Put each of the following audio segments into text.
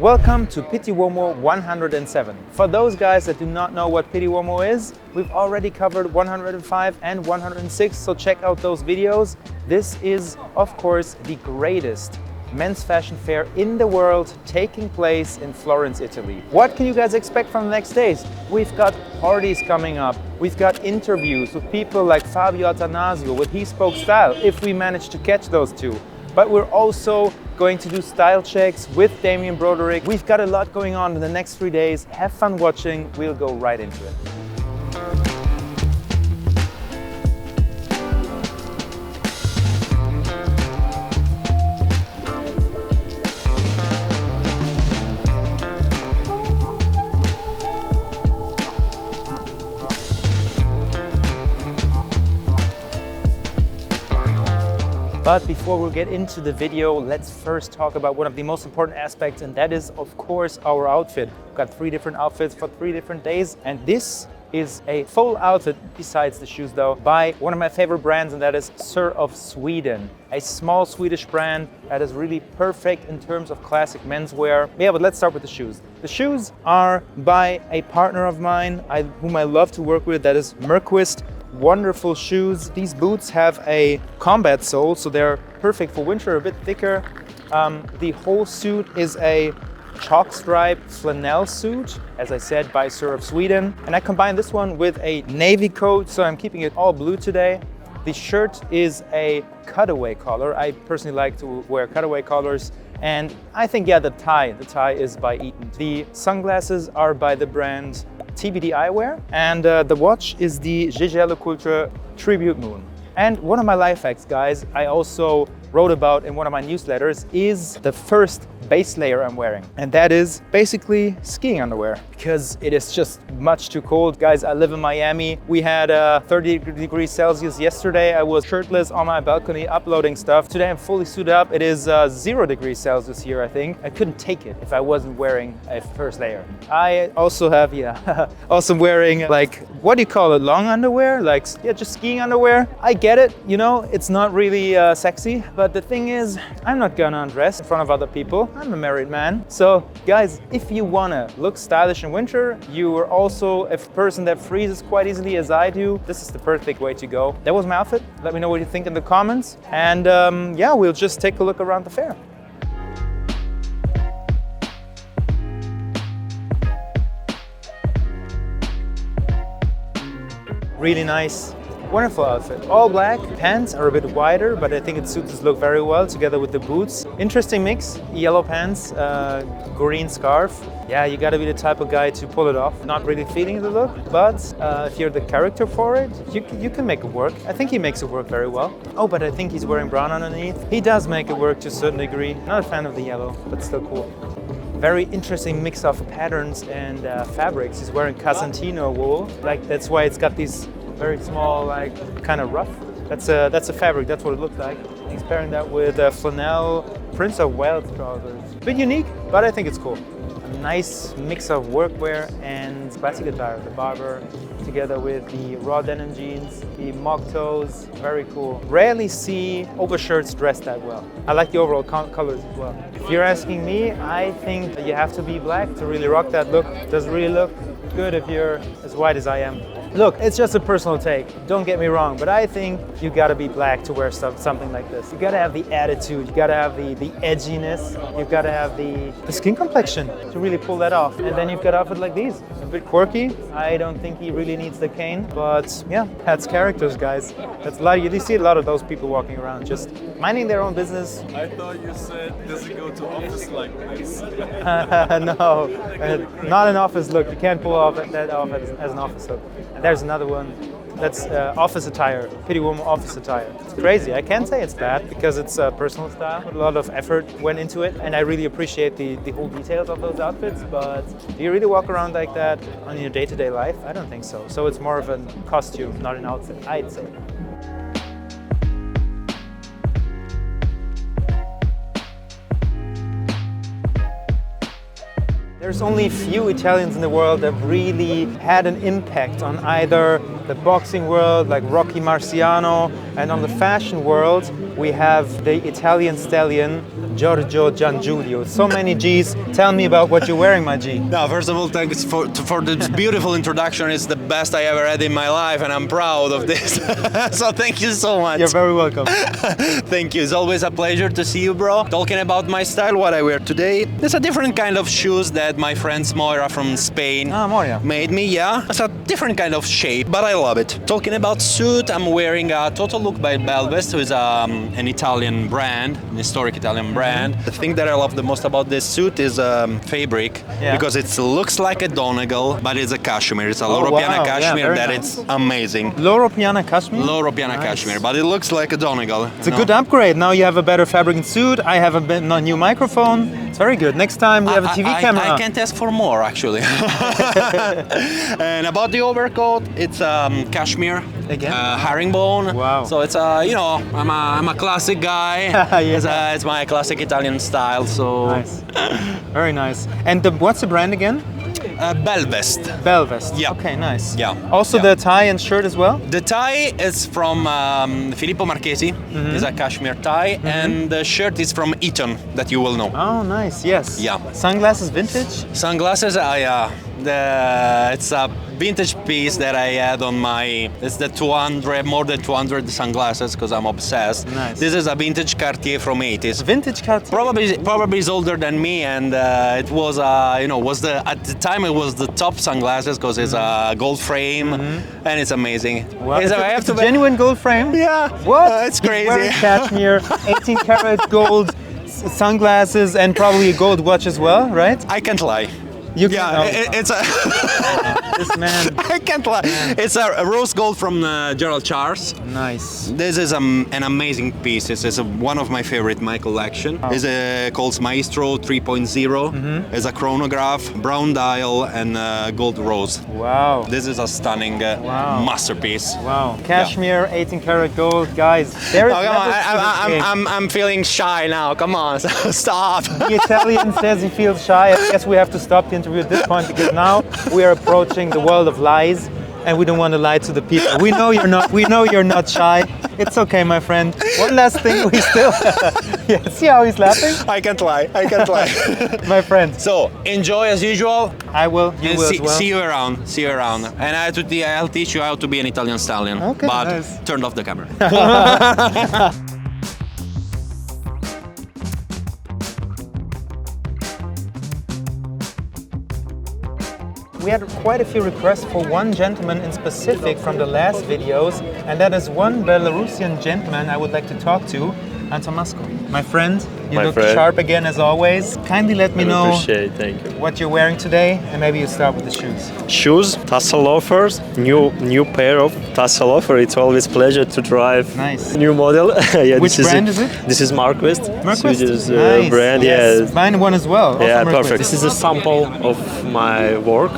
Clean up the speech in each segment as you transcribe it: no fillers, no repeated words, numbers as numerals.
Welcome to PITTI Uomo 107. For those guys that do not know what PITTI Uomo is, we've already covered 105 and 106, so check out those videos. This is, of course, the greatest men's fashion fair in the world taking place in Florence, Italy. What can you guys expect from the next days? We've got parties coming up. We've got interviews with people like Fabio Attanasio with He Spoke Style, if we manage to catch those two. But we're also going to do style checks with Damien Broderick. We've got a lot going on in the next 3 days. Have fun watching. We'll go right into it. But before we get into the video, let's first talk about one of the most important aspects, and that is, of course, our outfit. We've got 3 different outfits for 3 different days, and this is a full outfit, besides the shoes though, by one of my favorite brands, and that is Sir of Sweden. A small Swedish brand that is really perfect in terms of classic menswear. Yeah, but let's start with the shoes. The shoes are by a partner of mine, whom I love to work with, that is Merquist. Wonderful shoes. These boots have a combat sole, so they're perfect for winter, a bit thicker. The whole suit is a chalk stripe flannel suit, as I said, by Sir of Sweden. And I combined this one with a navy coat, so I'm keeping it all blue today. The shirt is a cutaway collar. I personally like to wear cutaway collars. And I think, yeah, the tie is by Eaton. The sunglasses are by the brand TBD Eyewear, and the watch is the Giorgio Culture Tribute Moon. And one of my life hacks, guys, I also wrote about in one of my newsletters, is the first base layer I'm wearing. And that is basically skiing underwear, because it is just much too cold. Guys, I live in Miami. We had 30 degrees Celsius yesterday. I was shirtless on my balcony uploading stuff. Today I'm fully suited up. It is 0 degrees Celsius here, I think. I couldn't take it if I wasn't wearing a first layer. I also have, also wearing, like, what do you call it? Long underwear? Like, yeah, just skiing underwear. I get it, you know, it's not really sexy. But the thing is, I'm not gonna undress in front of other people. I'm a married man. So guys, if you wanna look stylish in winter, you are also a person that freezes quite easily as I do, this is the perfect way to go. That was my outfit. Let me know what you think in the comments. And yeah, we'll just take a look around the fair. Really nice. Wonderful outfit. All black, pants are a bit wider, but I think it suits this look very well together with the boots. Interesting mix, yellow pants, green scarf. Yeah, you gotta be the type of guy to pull it off. Not really feeling the look, but if you're the character for it, you can make it work. I think he makes it work very well. Oh, but I think he's wearing brown underneath. He does make it work to a certain degree. Not a fan of the yellow, but still cool. Very interesting mix of patterns and fabrics. He's wearing Casentino wool. Like, that's why it's got these very small, like, kind of rough. That's a fabric, that's what it looks like. He's pairing that with flannel Prince of Wales trousers. Bit unique, but I think it's cool. A nice mix of workwear and classic attire. The barber together with the raw denim jeans, the mock toes, very cool. Rarely see overshirts dressed that well. I like the overall colors as well. If you're asking me, I think you have to be black to really rock that look. It doesn't really look good if you're as white as I am. Look, it's just a personal take, don't get me wrong, but I think you gotta be black to wear something like this. You gotta have the attitude, you gotta have the edginess, you've gotta have the skin complexion to really pull that off. And then you've got outfits like these. A bit quirky, I don't think he really needs the cane, but yeah, that's characters, guys. That's a lot. You see a lot of those people walking around, just minding their own business. I thought you said, does he go to office like this? No, not an office look. You can't pull off that off as an office look. And there's another one. That's office attire, PITTI Uomo office attire. It's crazy. I can't say it's bad because it's personal style. A lot of effort went into it, and I really appreciate the whole details of those outfits. But do you really walk around like that on your day-to-day life? I don't think so. So it's more of a costume, not an outfit, I'd say. There's only a few Italians in the world that really had an impact on either the boxing world, like Rocky Marciano, and on the fashion world, we have the Italian stallion, Giorgio, Gianguilio. So many G's. Tell me about what you're wearing, my G. No, first of all, thanks for this beautiful introduction. It's the best I ever had in my life, and I'm proud of this. So thank you so much. You're very welcome. Thank you. It's always a pleasure to see you, bro. Talking about my style, what I wear today, there's a different kind of shoes that my friends Moira from Spain Moira. made me. Yeah, it's a different kind of shape, but I love it. Talking about suit, I'm wearing a Total Look by Belvest, who is an Italian brand, an historic Italian brand. The thing that I love the most about this suit is fabric, because it looks like a Donegal, but it's a cashmere. It's a Loro Piana cashmere nice. It's amazing. Loro Piana cashmere? Loro Piana cashmere, but it looks like a Donegal. It's a good upgrade. Now you have a better fabric and suit. I have a new microphone. It's very good. Next time we have a TV camera. I can't ask for more, actually. And about the overcoat, it's cashmere, again, herringbone. Wow. So it's you know, I'm a classic guy. It's my classic Italian style. So nice, very nice. And what's the brand again? Belvest. Belvest. Yeah. Okay, nice. Yeah. Also the tie and shirt as well? The tie is from Filippo Marchesi. It's a cashmere tie, and the shirt is from Eton, that you will know. Oh, nice. Yes. Yeah. Sunglasses vintage? Sunglasses, it's a vintage piece that I had on my. It's the more than 200 sunglasses because I'm obsessed. Nice. This is a vintage Cartier from 80s. Vintage Cartier. Probably is older than me, and it was at the time it was the top sunglasses because it's a gold frame and it's amazing. Wow. It's a genuine gold frame? Yeah. What? It's crazy. Wearing cashmere, 18 karat gold sunglasses, and probably a gold watch as well, right? I can't lie. It's a. This man. I can't lie. It's a rose gold from Gerald Charles. Nice. This is an amazing piece. It's one of my favorite in my collection. Oh. It's called Maestro 3.0. It's a chronograph, brown dial, and gold rose. Wow. This is a stunning masterpiece. Wow. Cashmere, 18 karat gold, guys. There is I'm feeling shy now. Come on, stop. The Italian says he feels shy. I guess we have to stop the interview at this point because now we are approaching the world of lies, and we don't want to lie to the people. We know you're not. We know you're not shy. It's okay, my friend. One last thing, we still. Yeah, see how he's laughing? I can't lie. I can't lie. My friend. So enjoy as usual. I will. You will as well. See you around. See you around. And I'll teach you how to be an Italian stallion. Okay. But nice. turn off the camera. We had quite a few requests for one gentleman in specific from the last videos, and that is one Belarusian gentleman I would like to talk to, Anton Masko. My friend, you look sharp again as always. Kindly let me know thank you. what you're wearing today, and maybe you start with the shoes. Shoes, tassel loafers, new pair of tassel loafer. It's always pleasure to drive. Nice. New model. Which brand is it? This is Marquest. Marquest? Swedish Nice. brand. Yes. Yeah. Mine one as well. Also Yeah, Marquest. perfect. This is a sample of my work.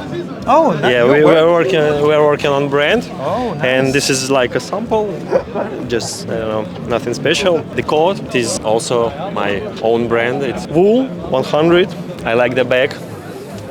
Oh, nice. Yeah, we're working on brand. Oh, nice. And this is like a sample, just nothing special. The coat is also my own brand. It's wool 100. I like the bag.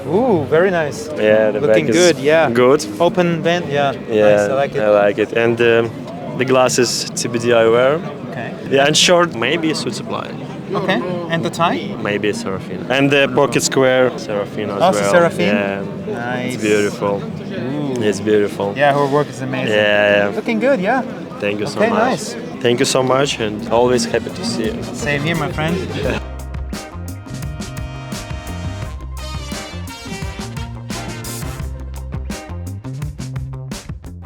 Ooh, very nice. Yeah, the looking bag good. is Yeah. good. Open band. Yeah. Yeah, Nice. I like it. I like it. And the glasses TBD I wear. Okay. Yeah, and short, maybe a suit supply. Okay. And the tie? Maybe a Seraphine. And the pocket square Seraphine as Also well. Seraphine? Yeah. Nice. It's beautiful. Ooh. It's beautiful. Yeah, her work is amazing. Yeah. Looking good, yeah. Thank you so Okay, much. nice. Thank you so much, and always happy to see you. Same here, my friend.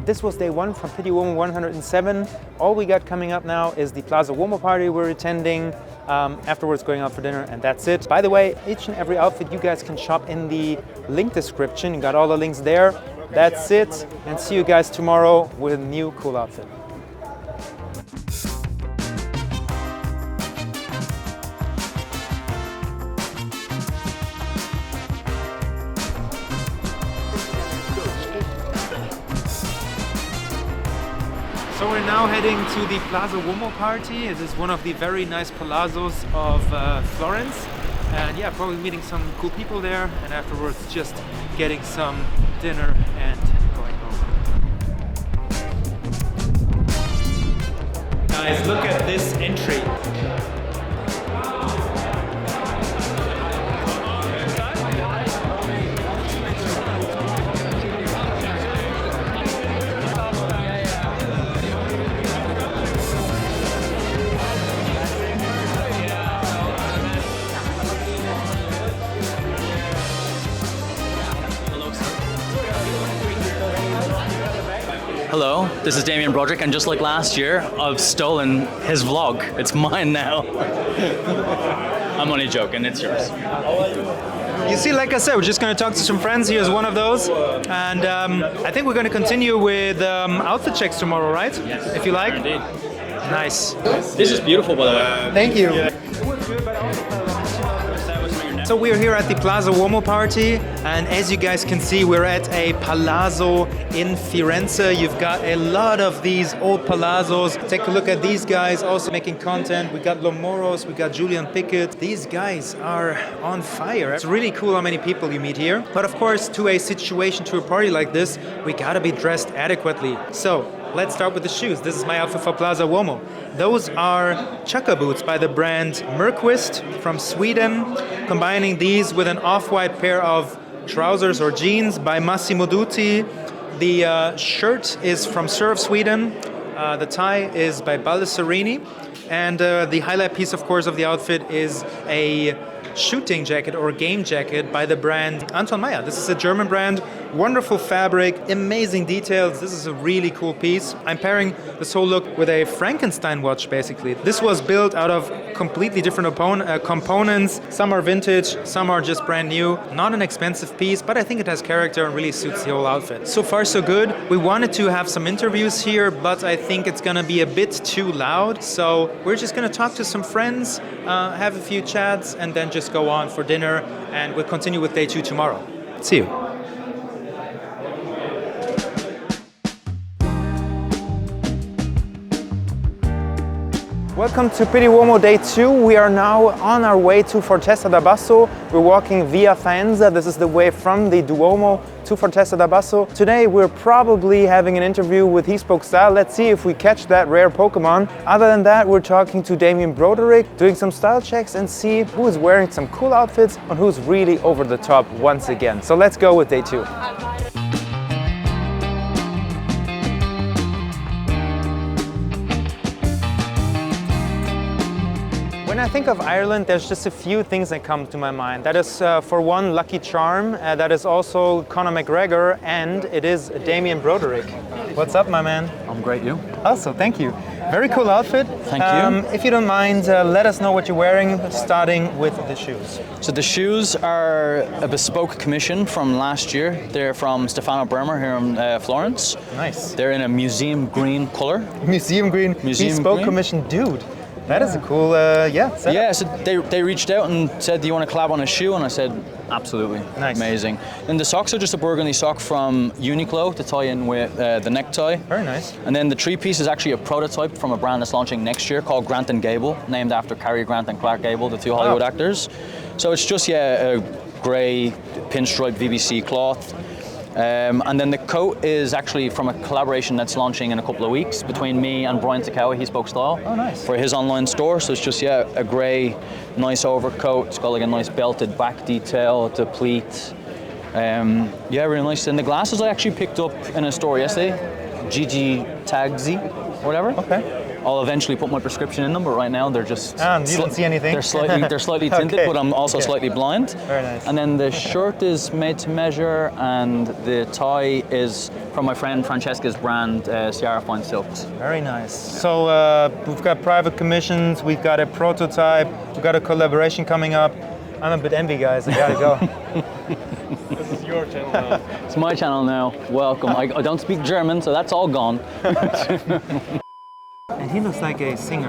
This was day one from PITTI Uomo 107. All we got coming up now is the Plaza Uomo party we're attending, afterwards going out for dinner, and that's it. By the way, each and every outfit you guys can shop in the link description. You got all the links there. That's it, and see you guys tomorrow with a new cool outfit. So we're now heading to the Plaza Uomo party. It is one of the very nice palazzos of Florence. And yeah, probably meeting some cool people there, and afterwards just getting some dinner and going home. Guys, look at this entry. Hello, this is Damien Broderick, and just like last year, I've stolen his vlog. It's mine now. I'm only joking, it's yours. You see, like I said, we're just going to talk to some friends. Here's one of those. And I think we're going to continue with outfit checks tomorrow, right? Yes. If you like. Indeed. Nice. This is beautiful, by the way. Thank you. So we're here at the Plaza Uomo party, and as you guys can see, we're at a palazzo in Firenze. You've got a lot of these old palazzos. Take a look at these guys also making content. We got Lomoros, we got Julien, Piket. These guys are on fire. It's really cool how many people you meet here. But of course, to a situation, to a party like this, we gotta be dressed adequately. So let's start with the shoes. This is my outfit for Plaza Uomo. Those are chukka boots by the brand Merquist from Sweden, combining these with an off-white pair of trousers or jeans by Massimo Dutti. The shirt is from Surf Sweden. The tie is by Baldessarini. And the highlight piece, of course, of the outfit is a shooting jacket or game jacket by the brand Anton. This is a German brand, wonderful fabric, amazing details. This is a really cool piece. I'm pairing this whole look with a Frankenstein watch, basically. This was built out of completely different components. Some are vintage, some are just brand new. Not an expensive piece, but I think it has character and really suits the whole outfit. So far, so good. We wanted to have some interviews here, but I think it's gonna be a bit too loud. So we're just gonna talk to some friends, have a few chats, and then just go on for dinner, and we'll continue with day 2 tomorrow. See you. Welcome to Pitti Uomo Day 2. We are now on our way to Fortezza da Basso. We're walking via Faenza. This is the way from the Duomo to Fortezza da Basso. Today we're probably having an interview with He Spoke Style. Let's see if we catch that rare Pokemon. Other than that, we're talking to Damien Broderick, doing some style checks and see who is wearing some cool outfits and who's really over the top once again. So let's go with Day 2. When I think of Ireland, there's just a few things that come to my mind. That is, for one, Lucky Charm. That is also Conor McGregor, and it is Damien Broderick. What's up, my man? I'm great, you? Also, thank you. Very cool outfit. Thank you. If you don't mind, let us know what you're wearing, starting with the shoes. So the shoes are a bespoke commission from last year. They're from Stefano Bremer here in Florence. Nice. They're in a museum green color. Museum green. Bespoke commission, dude. That is a cool, setup. Yeah, so they reached out and said, do you want to collab on a shoe? And I said, absolutely. Nice. Amazing. And the socks are just a burgundy sock from Uniqlo to tie in with the necktie. Very nice. And then the 3-piece is actually a prototype from a brand that's launching next year called Grant and Gable, named after Cary Grant and Clark Gable, the 2 Hollywood actors. So it's just, a grey pinstripe VBC cloth. And then the coat is actually from a collaboration that's launching in a couple of weeks between me and Brian Sacawa, He Spoke Style, for his online store. So it's just, a grey, nice overcoat. It's got like a nice belted back detail, the pleat. Really nice. And the glasses I actually picked up in a store yesterday, Gigi Tagzi, or whatever. Okay. I'll eventually put my prescription in them, but right now they're just... you don't see anything? They're slightly tinted, but I'm also slightly blind. Very nice. And then the shirt is made to measure, and the tie is from my friend Francesca's brand, Sierra Fine Silks. Very nice. So we've got private commissions, we've got a prototype, we've got a collaboration coming up. I'm a bit envy, guys. I gotta go. This is your channel now. It's my channel now. Welcome. I don't speak German, so that's all gone. And he looks like a singer.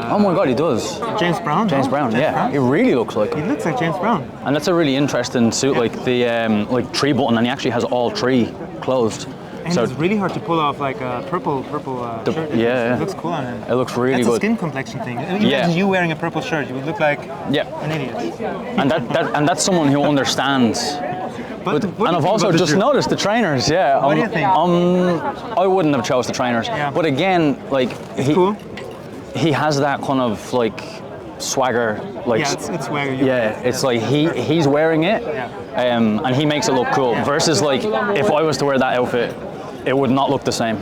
Oh my God, he does. James Brown? James Brown, yeah. He really looks like He him. looks like James Brown. And that's a really interesting suit, like the 3 button, and he actually has all 3 closed. And So it's really hard to pull off like a purple shirt. yeah. It looks cool on him. It looks really That's good. a skin complexion thing. Imagine you wearing a purple shirt, you would look like an idiot. And that's someone who understands. But And I've also just noticed the trainers, yeah. What do you think? I wouldn't have chose the trainers. Yeah. But again, like Cool. he has that kind of like swagger, like Yeah, it's swagger. it's like he's wearing it, and he makes it look cool. Versus like if I was to wear that outfit, it would not look the same.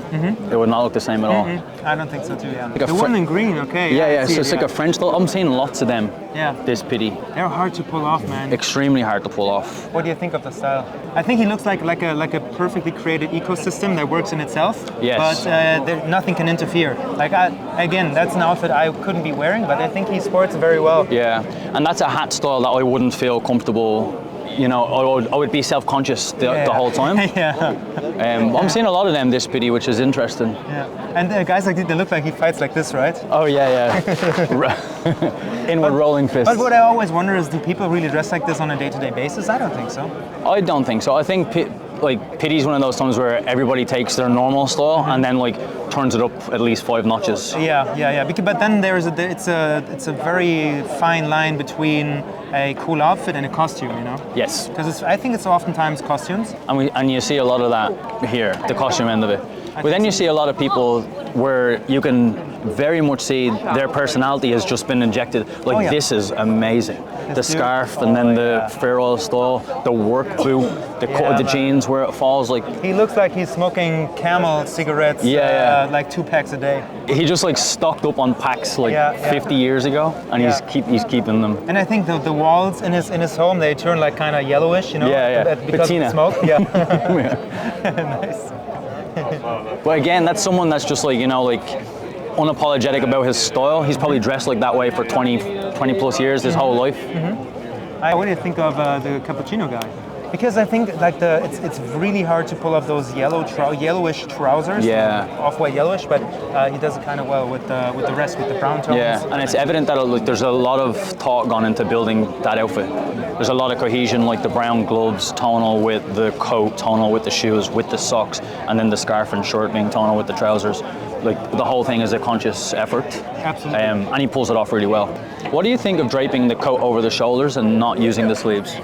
It would not look the same at all. I don't think so too, yeah. Like a The one in green, okay. Yeah, I yeah. see So it, it's like a French style. I'm seeing lots of them. Yeah. This Pitti. They're hard to pull off, man. Extremely hard to pull off. What do you think of the style? I think he looks like a perfectly created ecosystem that works in itself. Yes. But nothing can interfere. Like again, that's an outfit I couldn't be wearing, but I think he sports very well. Yeah, and that's a hat style that I wouldn't feel comfortable. You know, I would be self-conscious the whole time. Yeah. I'm seeing a lot of them this Pitti, which is interesting. Yeah. And guys like this, they look like he fights like this, right? Oh yeah. Inward rolling fists. But what I always wonder is, do people really dress like this on a day-to-day basis? I don't think so. I don't think so. I think Pitti's one of those times where everybody takes their normal style and then like turns it up at least 5 notches. Yeah. But then it's a very fine line between a cool outfit and a costume, you know? Yes. Because I think it's oftentimes costumes. And you see a lot of that here, the costume end of it. But then you see a lot of people where you can very much see their personality has just been injected. Like this is amazing. The scarf and then the feral style, the work boot, the cut of the jeans where it falls like. He looks like he's smoking Camel cigarettes, like 2 packs a day. He just like stocked up on packs like 50 years ago, and he's keeping them. And I think the walls in his home, they turn like kind of yellowish, you know? Because of the smoke. Yeah. Nice. But again, that's someone that's just like, you know, like unapologetic about his style. He's probably dressed like that way for 20 plus years, his whole life. What do you think of the cappuccino guy? Because I think like it's really hard to pull off those yellowish trousers. Yeah. Off-white yellowish, but he does it kind of well with the rest, with the brown tones. Yeah, and it's evident that there's a lot of thought gone into building that outfit. There's a lot of cohesion, like the brown gloves tonal with the coat, tonal with the shoes, with the socks, and then the scarf and shirt being tonal with the trousers. Like the whole thing is a conscious effort. Absolutely. And he pulls it off really well. What do you think of draping the coat over the shoulders and not using the sleeves?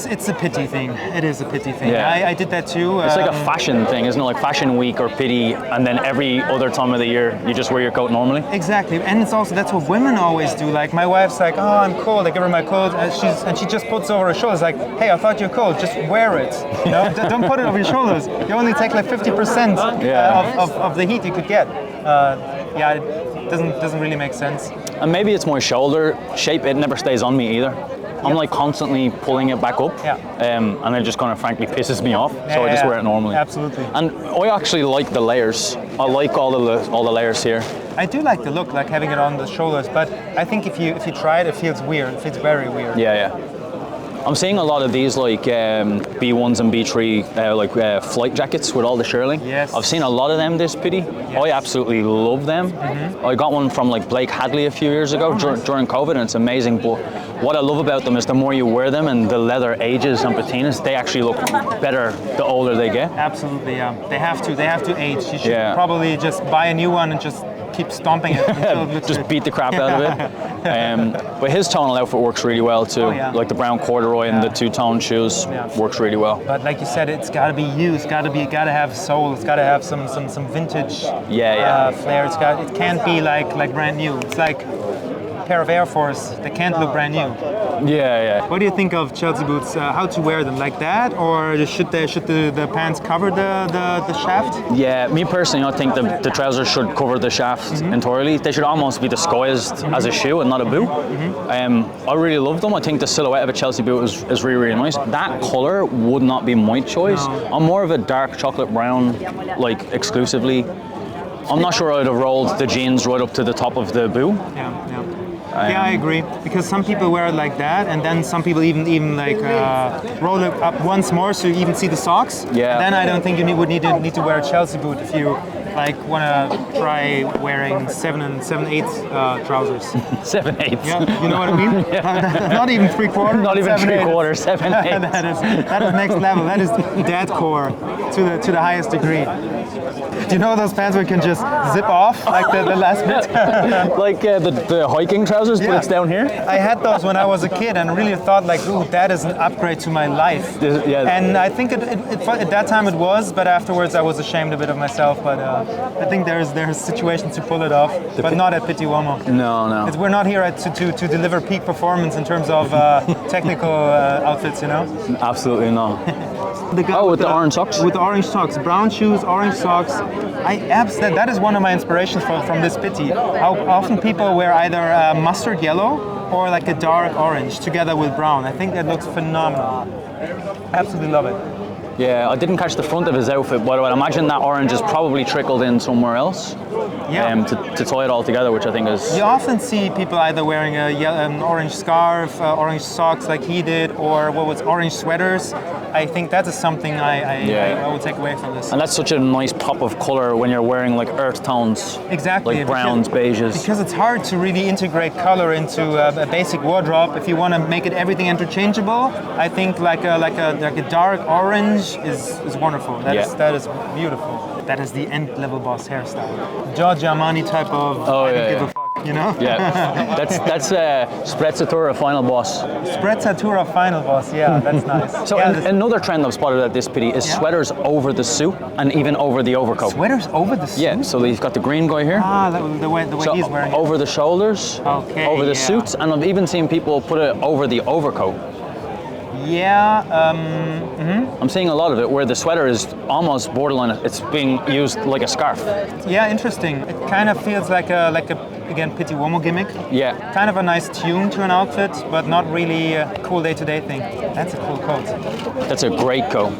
It's a Pitti thing. It is a Pitti thing. Yeah. I did that too. It's like a fashion thing, isn't it? Like Fashion Week or Pitti, and then every other time of the year you just wear your coat normally. Exactly, and it's also that's what women always do. Like my wife's like, oh, I'm cold. I give her my coat, and she just puts it over her shoulders. Like, hey, I thought you're cold. Just wear it. You know, don't put it over your shoulders. You only take like 50% of the heat you could get. It doesn't really make sense. And maybe it's my shoulder shape. It never stays on me either. I'm like constantly pulling it back up, and it just kind of frankly pisses me off. So I just wear it normally. Absolutely. And I actually like the layers. I like all the layers here. I do like the look, like having it on the shoulders. But I think if you try it, it feels weird. It feels very weird. Yeah. I'm seeing a lot of these like B1s and B3 flight jackets with all the shirling. Yes. I've seen a lot of them this Pitti. Yes. I absolutely love them. I got one from like Blake Hadley a few years ago during COVID, and it's amazing. But what I love about them is the more you wear them and the leather ages and patinas, they actually look better the older they get. Absolutely, yeah. They have to age. You should probably just buy a new one and just keep stomping it until it looks just good. Beat the crap out of it. But his tonal outfit works really well too. Like the brown corduroy and the two-tone shoes works really well. But like you said, it's got to be you. It's got to have soul. It's got to have some vintage flair. It can't be like brand new. It's like a pair of Air Force. They can't look brand new. Yeah. What do you think of Chelsea boots? How to wear them, like that, or should the pants cover the shaft? Yeah, me personally, I think the trousers should cover the shaft entirely. They should almost be disguised as a shoe and not a boot. I really love them. I think the silhouette of a Chelsea boot is really nice. That color would not be my choice. No. I'm more of a dark chocolate brown, like exclusively. I'm not sure I'd have rolled the jeans right up to the top of the boot. Yeah, I agree. Because some people wear it like that, and then some people even like roll it up once more so you even see the socks. Yeah. And then I don't think you would need to wear a Chelsea boot if you like want to try wearing 7/8 trousers. 7/8. Yeah, you know what I mean? Not even 3/4. Not even 3/4. 7/8. that is next level. That is dadcore to the highest degree. Do you know those pants where you can just zip off like the last bit? Like the hiking trousers, but it's down here? I had those when I was a kid and really thought like, ooh, that is an upgrade to my life. And I think at that time it was, but afterwards I was ashamed a bit of myself. But I think there's situations to pull it off, but not at Pitti Uomo. No. We're not here to deliver peak performance in terms of technical outfits, you know? Absolutely not. The guy with the orange socks? With the orange socks, brown shoes, orange socks. That is one of my inspirations from this pitti. How often people wear either mustard yellow or like a dark orange together with brown. I think that looks phenomenal. Absolutely love it. Yeah, I didn't catch the front of his outfit, but I imagine that orange is probably trickled in somewhere else. Yeah. To tie it all together, which I think is... You often see people either wearing an orange scarf, orange socks like he did, or orange sweaters. I think that is something I would take away from this. And that's such a nice pop of color when you're wearing like earth tones. Exactly. Like browns, beiges. Because it's hard to really integrate color into a basic wardrobe. If you want to make it everything interchangeable, I think like a dark orange is wonderful. That is beautiful. That is the end-level boss hairstyle. Giorgio Armani type of I don't give a fuck, you know? Yeah, that's Sprezzatura final boss. Sprezzatura final boss, yeah, that's nice. So another trend I've spotted at this pitti is sweaters over the suit and even over the overcoat. Sweaters over the suit? Yeah, so he's got the green guy here. The way so he's wearing over it. the shoulders, over the suits, and I've even seen people put it over the overcoat. Yeah. I'm seeing a lot of it where the sweater is almost borderline. It's being used like a scarf. Yeah, interesting. It kind of feels like a again pitti Uomo gimmick. Yeah. Kind of a nice tune to an outfit, but not really a cool day-to-day thing. That's a coat. That's a great coat.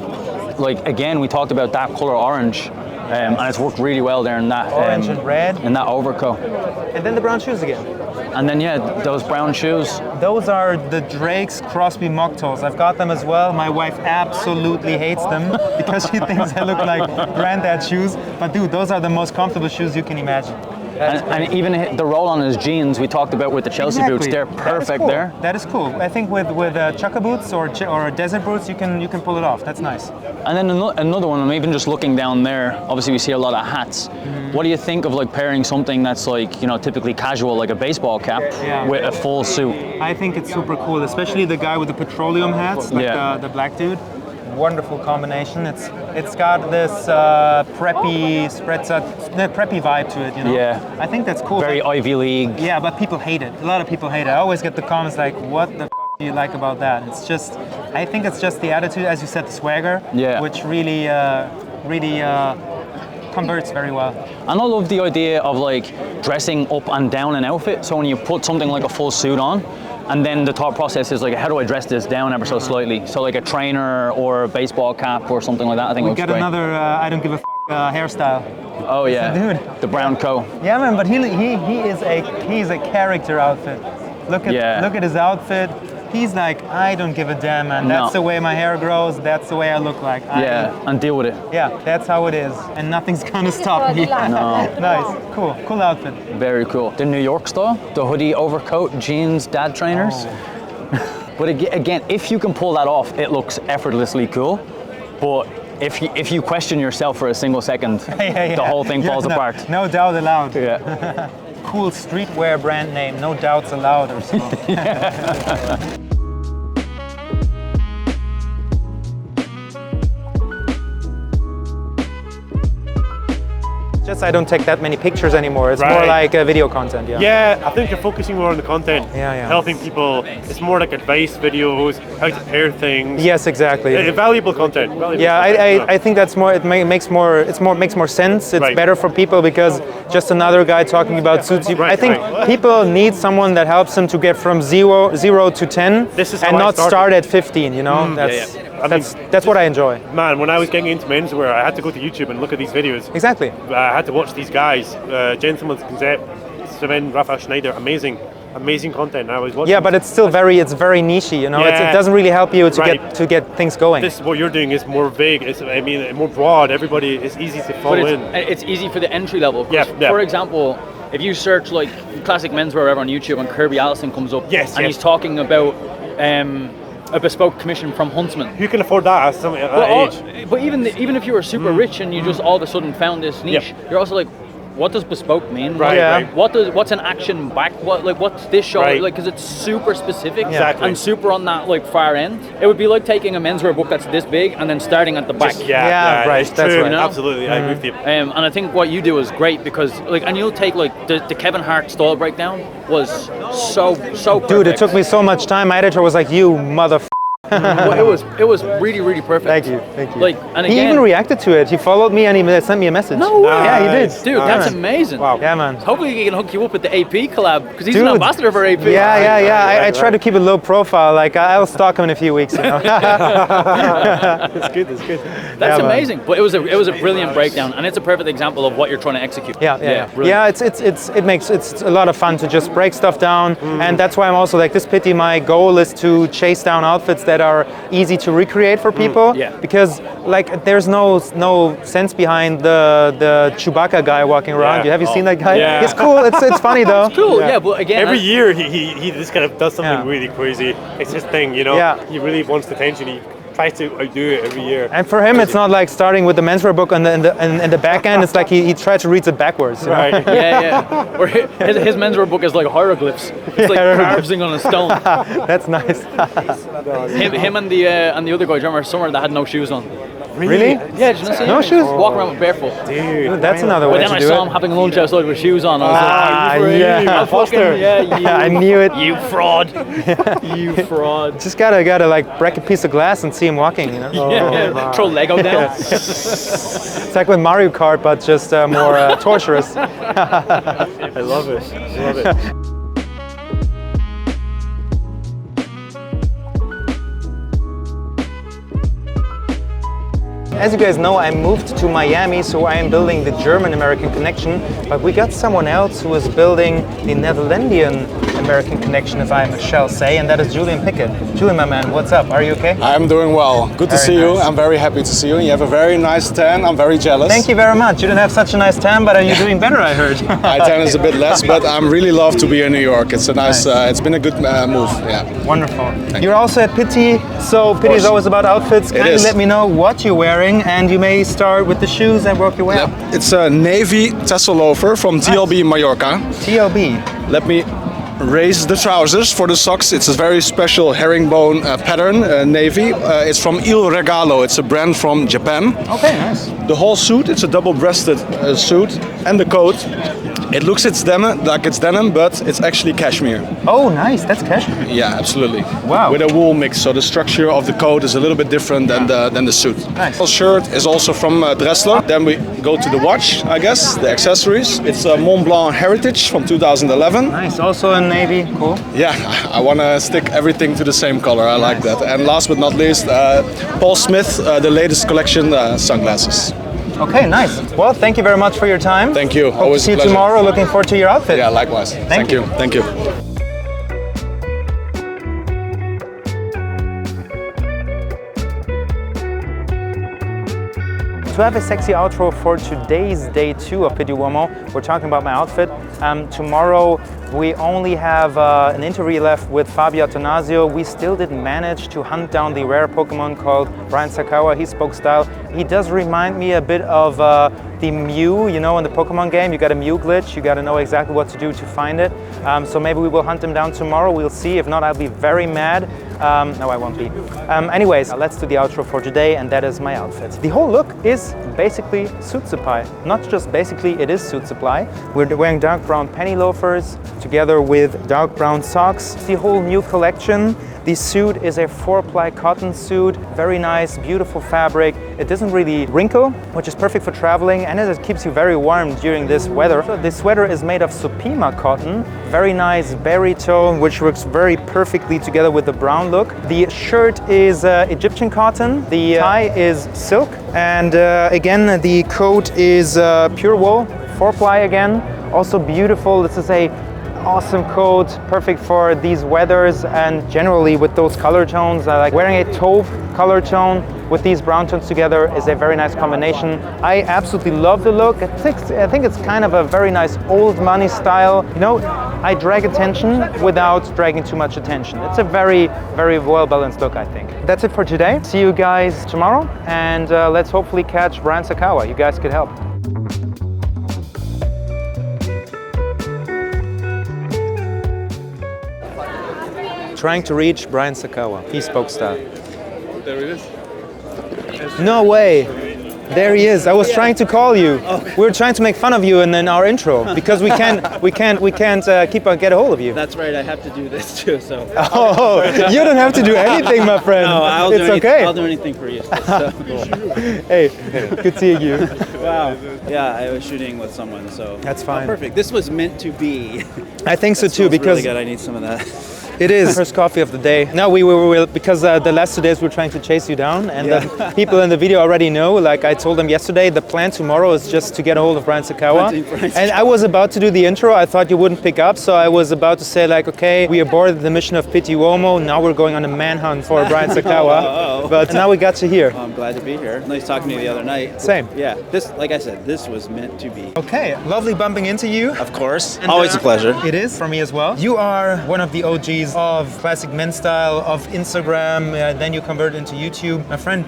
Like again, we talked about that color orange, and it's worked really well there in that orange and red in that overcoat. And then the brown shoes again. And then those brown shoes. Those are the Drake's Crosby mocktails. I've got them as well. My wife absolutely hates them because she thinks they look like granddad shoes. But dude, those are the most comfortable shoes you can imagine. And even the roll on his jeans we talked about with the Chelsea boots, they're perfect there. That is cool. I think with chukka boots or desert boots, you can pull it off. That's nice. And then another one, I'm even just looking down there. Obviously, we see a lot of hats. What do you think of like pairing something that's like typically casual, like a baseball cap, with a full suit? I think it's super cool, especially the guy with the petroleum hats, like the black dude. Wonderful combination. It's got this preppy vibe to it, you know. Yeah. I think that's cool. Very Ivy League. Yeah, but people hate it. A lot of people hate it. I always get the comments like, "What the f do you like about that?" I think it's just the attitude, as you said, the swagger, which really converts very well. And I love the idea of like dressing up and down an outfit. So when you put something like a full suit on, and then the thought process is like, how do I dress this down ever so slightly? So like a trainer or a baseball cap or something like that. I think we looks get great. Another I don't give a hairstyle. Oh yeah, dude. The brown coat. Yeah, man. But he's a character outfit. Look at his outfit. He's like, I don't give a damn, man. That's the way my hair grows. That's the way I look like. And deal with it. Yeah, that's how it is, and nothing's gonna stop me. No. Nice, cool outfit. Very cool. The New York style, the hoodie, overcoat, jeans, dad trainers. Oh. But again, if you can pull that off, it looks effortlessly cool. But if you question yourself for a single second, the whole thing falls apart. No doubt allowed. Yeah. Cool streetwear brand name, no doubts allowed or something. Just I don't take that many pictures anymore. It's more like video content. Yeah, I think you're focusing more on the content. Helping people. It's more like advice videos, how to pair things. Yes, exactly. Valuable content. I think that's more. It makes more sense. It's better for people because just another guy talking about suits. I think people need someone that helps them to get from zero to 10 and not start at 15. You know, that's what I enjoy. Man, when I was getting into menswear, I had to go to YouTube and look at these videos. Exactly. I had to watch these guys, Gentleman's Concept, Sven, Raphael Schneider, amazing content. I was watching. Yeah, but it's still very niche-y, you know. It doesn't really help you to get things going. This what you're doing is more vague. More broad. Everybody, it's easy to follow in. It's easy for the entry level. For example, if you search like classic menswear or whatever on YouTube and Kirby Allison comes up, and he's talking about a bespoke commission from Huntsman. Who can afford that at that age? But even if you were super rich and you just all of a sudden found this niche, you're also like, what does bespoke mean? What's an action back? What's this show? Because it's super specific and super on that far end. It would be like taking a menswear book that's this big and then starting at the back. That's true. right. You know? Absolutely, I agree with you. And I think what you do is great because and you'll take the Kevin Hart style breakdown was so perfect. Dude, it took me so much time. My editor was like, "You mother." Well, it was really, really perfect. Thank you. Like, and he again, even reacted to it. He followed me and he sent me a message. No way. Yeah, he did. Dude, that's amazing. Wow. Yeah, man. Hopefully he can hook you up with the AP collab because he's an Dude. ambassador for AP. Yeah. I try to keep it low profile. Like I'll stalk him in a few weeks. You know? That's good. That's Yeah, man. amazing. But it was a brilliant breakdown, and it's a perfect example of what you're trying to execute. Yeah. Brilliant. It's a lot of fun to just break stuff down, and that's why I'm also like this PITTI. My goal is to chase down outfits that are easy to recreate for people. Yeah. Because like there's no sense behind the Chewbacca guy walking around. Yeah. Have you seen that guy? Yeah. It's cool. It's funny though. Cool. Yeah. But again, Every year he just kind of does something Yeah. really crazy. It's his thing, you know. Yeah. He really wants the attention. He tries to outdo it every year. And for him, it's not like starting with the menswear book in the back end. It's like he tried to read it backwards. You know? Right. yeah. Or his menswear book is like hieroglyphs. It's like carving on a stone. That's nice. him and the other guy, do you remember Summer that had no shoes on? Really? Yeah, did you not see No him? shoes? Walk around with barefoot. Dude, That's another But way then to I do saw it. him having lunch outside with shoes on. I was like, yeah. I knew it. You fraud. You fraud. Just gotta like break a piece of glass and see him walking. You know? Yeah. Throw Lego down. It's like with Mario Kart, but just more torturous. I love it. As you guys know, I moved to Miami, so I am building the German-American connection, but we got someone else who is building the Netherlandian-American connection, if I shall say, and that is Julien Piket. Julien, my man, what's up? Are you okay? I'm doing well. Good to Very see you. nice. I'm very happy to see you. You have a very nice tan. I'm very jealous. Thank you very much. You didn't have such a nice tan, but you're doing better, I heard. My tan is a bit less, but I'm really love to be in New York. It's a nice, it's been a good move. Yeah. Wonderful. You're also at PITTI, so PITTI is always about outfits. Kindly is. let me know what you're wearing, and you may start with the shoes and work your way up. It's a navy tassel loafer from TLB Mallorca. TLB. Let me raise the trousers for the socks. It's a very special herringbone pattern, navy. It's from Il Regalo. It's a brand from Japan. Okay, nice. The whole suit, it's a double-breasted suit, and the coat. It looks like it's denim, but it's actually cashmere. Oh, nice. That's cashmere. Yeah, absolutely. Wow. With a wool mix, so the structure of the coat is a little bit different than the suit. Nice. The shirt is also from Dressler. Then we go to the watch, I guess, the accessories. It's a Mont Blanc Heritage from 2011. Nice. Also in navy. Cool. Yeah, I want to stick everything to the same color. I like that. And last but not least, Paul Smith, the latest collection, sunglasses. Okay, nice. Well, thank you very much for your time. Thank you. Hope Always to see a you pleasure. tomorrow. Looking forward to your outfit. Yeah, likewise. Thank you. Thank you. To have a sexy outro for today's day 2 of PITTI Uomo, we're talking about my outfit. Tomorrow we only have an interview left with Fabio Attanasio. We still didn't manage to hunt down the rare Pokemon called Brian Sacawa. He spoke style. He does remind me a bit of the Mew, you know, in the Pokemon game. You got a Mew glitch, you got to know exactly what to do to find it. So maybe we will hunt him down tomorrow. We'll see. If not, I'll be very mad. No, I won't be. Anyways, let's do the outro for today, and that is my outfit. The whole look is basically suit supply. Not just basically, it is suit supply. We're wearing dark brown penny loafers together with dark brown socks. The whole new collection. The suit is a 4-ply cotton suit, very nice, beautiful fabric. It doesn't really wrinkle, which is perfect for traveling, and it keeps you very warm during this weather. The sweater is made of Supima cotton, very nice berry tone, which works very perfectly together with the brown look. The shirt is Egyptian cotton, the tie is silk, and again, the coat is pure wool, 4-ply again, also beautiful. This is a awesome coat, perfect for these weathers, and generally with those color tones. I like wearing a taupe color tone with these brown tones together is a very nice combination. I absolutely love the look. I think it's kind of a very nice old money style. You know, I drag attention without dragging too much attention. It's a very, very well balanced look, I think. That's it for today. See you guys tomorrow, and let's hopefully catch Brian Sacawa. You guys could help. Trying to reach Brian Sacawa. He spoke style. There it is. No way. There he is. I was trying to call you. We were trying to make fun of you in our intro because we can't get a hold of you. That's right. I have to do this too. So. Oh, you don't have to do anything, my friend. No, I'll do anything for you. So. Hey, good seeing you. Wow. Yeah, I was shooting with someone, so that's fine. Perfect. This was meant to be. I think so too, because really good. I need some of that. It is first coffee of the day. No, we were because the last 2 days we're trying to chase you down, and people in the video already know. Like I told them yesterday, the plan tomorrow is just to get a hold of Brian Sacawa. And I was about to do the intro. I thought you wouldn't pick up, so I was about to say like, okay, we aborted the mission of PITTI Uomo. Now we're going on a manhunt for Brian Sacawa. But now we got you here. Well, I'm glad to be here. Nice talking to you the other night. Same. Yeah. This, like I said, this was meant to be. Okay, lovely bumping into you. Of course. And, always a pleasure. It is for me as well. You are one of the OGs of classic men's style, of Instagram, then you converted into YouTube. My friend,